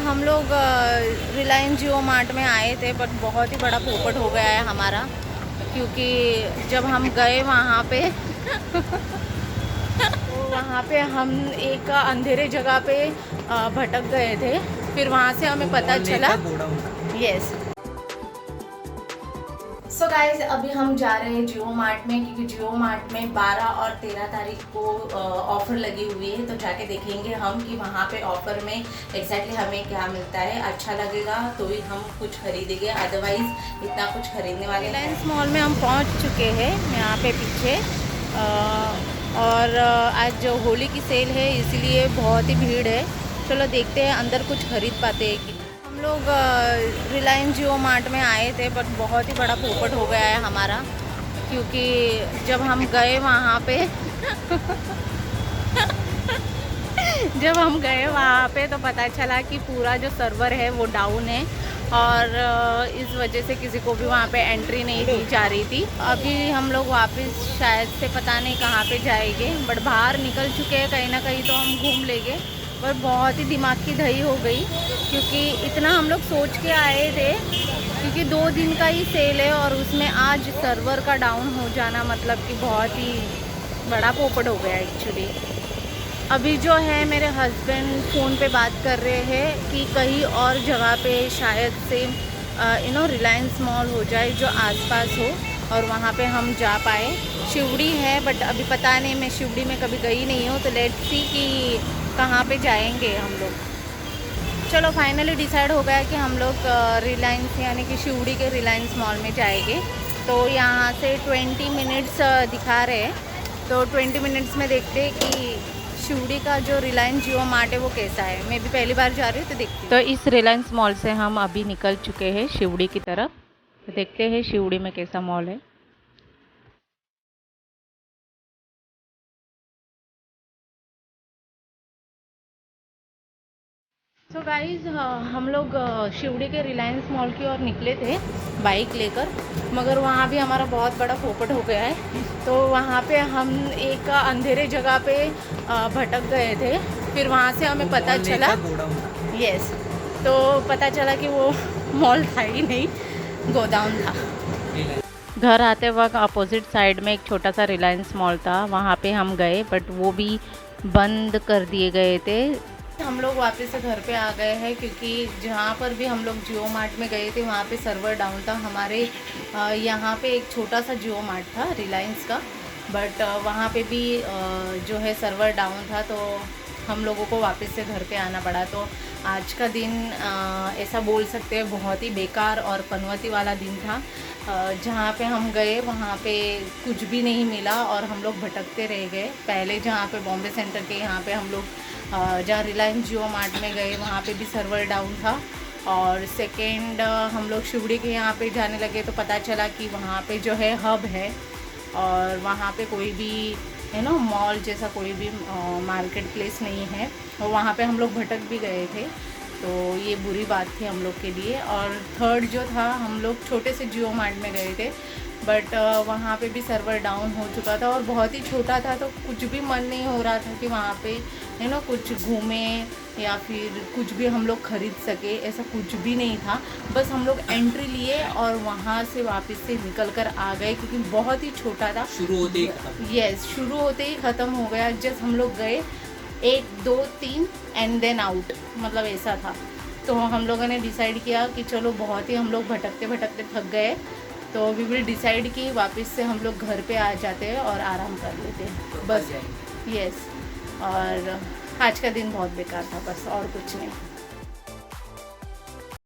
हम लोग रिलायंस जियो मार्ट में आए थे, बट बहुत ही बड़ा पोपट हो गया है हमारा, क्योंकि जब हम गए वहाँ पे तो वहाँ पे हम एक अंधेरे जगह पे भटक गए थे। फिर वहाँ से हमें पता चला। यस। सो गाइज, अभी हम जा रहे हैं जियो मार्ट में, क्योंकि जियो मार्ट में 12 और 13 तारीख को ऑफ़र लगी हुई है। तो जाके देखेंगे हम कि वहाँ पे ऑफ़र में एग्जैक्टली हमें क्या मिलता है। अच्छा लगेगा तो ही हम कुछ खरीदेंगे, अदरवाइज़ इतना कुछ खरीदने वाले। रिलायंस मॉल में हम पहुँच चुके हैं, यहाँ पे पीछे। और आज जो होली की सेल है इसलिए बहुत ही भीड़ है। चलो देखते हैं अंदर कुछ खरीद पाते हैं कि। हम लोग रिलायंस जियो मार्ट में आए थे, बट बहुत ही बड़ा पोपट हो गया है हमारा, क्योंकि जब हम गए वहाँ पे जब हम गए वहाँ पे तो पता चला कि पूरा जो सर्वर है वो डाउन है, और इस वजह से किसी को भी वहाँ पे एंट्री नहीं दी जा रही थी। अभी हम लोग वापस शायद से पता नहीं कहाँ पे जाएंगे, बट बाहर निकल चुके हैं, कहीं ना कहीं तो हम घूम लेंगे। पर बहुत ही दिमाग की दही हो गई, क्योंकि इतना हम लोग सोच के आए थे, क्योंकि 2 दिन का ही सेल है और उसमें आज सर्वर का डाउन हो जाना मतलब कि बहुत ही बड़ा पोपट हो गया एक्चुअली। अभी जो है मेरे हस्बैंड फ़ोन पे बात कर रहे हैं कि कहीं और जगह पे शायद से रिलायंस मॉल हो जाए जो आसपास हो, और वहाँ पे हम जा पाए। शिवड़ी है, बट अभी पता नहीं, मैं शिवड़ी में कभी गई नहीं हूँ, तो लेट्स सी कि कहाँ पे जाएंगे हम लोग। चलो फाइनली डिसाइड हो गया कि हम लोग रिलायंस यानी कि शिवड़ी के रिलायंस मॉल में जाएंगे। तो यहाँ से 20 मिनट्स दिखा रहे हैं, तो 20 मिनट्स में देखते हैं कि शिवड़ी का जो रिलायंस जियो मार्ट है वो कैसा है। मैं भी पहली बार जा रही हूँ, तो देखती हूँ। तो इस रिलायंस मॉल से हम अभी निकल चुके हैं शिवड़ी की तरफ, तो देखते हैं शिवड़ी में कैसा मॉल है। तो गाइज़, हम लोग शिवड़ी के रिलायंस मॉल की ओर निकले थे बाइक लेकर, मगर वहाँ भी हमारा बहुत बड़ा पोपट हो गया है। तो वहाँ पे हम एक अंधेरे जगह पे भटक गए थे। फिर वहाँ से हमें पता चला। यस। तो पता चला कि वो मॉल था ही नहीं, गोदाम था। घर आते वक्त अपोजिट साइड में एक छोटा सा रिलायंस मॉल था, वहाँ पे हम गए, बट वो भी बंद कर दिए गए थे। हम लोग वापस से घर पे आ गए हैं, क्योंकि जहाँ पर भी हम लोग जियो मार्ट में गए थे वहाँ पे सर्वर डाउन था। हमारे यहाँ पे एक छोटा सा जियो मार्ट था रिलायंस का, बट वहाँ पे भी जो है सर्वर डाउन था, तो हम लोगों को वापस से घर पे आना पड़ा। तो आज का दिन ऐसा बोल सकते हैं बहुत ही बेकार और पनवती वाला दिन था। जहाँ पे हम गए वहाँ पे कुछ भी नहीं मिला और हम लोग भटकते रह गए। पहले जहाँ पे बॉम्बे सेंटर के यहाँ पे हम लोग जहाँ रिलायंस जियो मार्ट में गए वहाँ पे भी सर्वर डाउन था, और सेकेंड हम लोग शिवड़ी के यहाँ पे जाने लगे तो पता चला कि वहाँ पे जो है हब है, और वहाँ पे कोई भी मॉल जैसा कोई भी मार्केट प्लेस नहीं है, और वहाँ पे हम लोग भटक भी गए थे। तो ये बुरी बात थी हम लोग के लिए। और थर्ड जो था, हम लोग छोटे से जियो मार्ट में गए थे, बट वहाँ पे भी सर्वर डाउन हो चुका था और बहुत ही छोटा था, तो कुछ भी मन नहीं हो रहा था कि वहाँ पे कुछ घूमें या फिर कुछ भी हम लोग ख़रीद सके, ऐसा कुछ भी नहीं था। बस हम लोग एंट्री लिए और वहाँ से वापस से निकल कर आ गए, क्योंकि बहुत ही छोटा था। शुरू होते ही शुरू होते ही ख़त्म हो गया। जस्ट हम लोग गए 1 2 3 एंड देन आउट, मतलब ऐसा था। तो हम लोगों ने डिसाइड किया कि चलो बहुत ही हम लोग भटकते भटकते थक गए, तो वी विल डिसाइड कि वापस से हम लोग घर पे आ जाते हैं और आराम कर लेते हैं बस। यस। और आज का दिन बहुत बेकार था, बस और कुछ नहीं।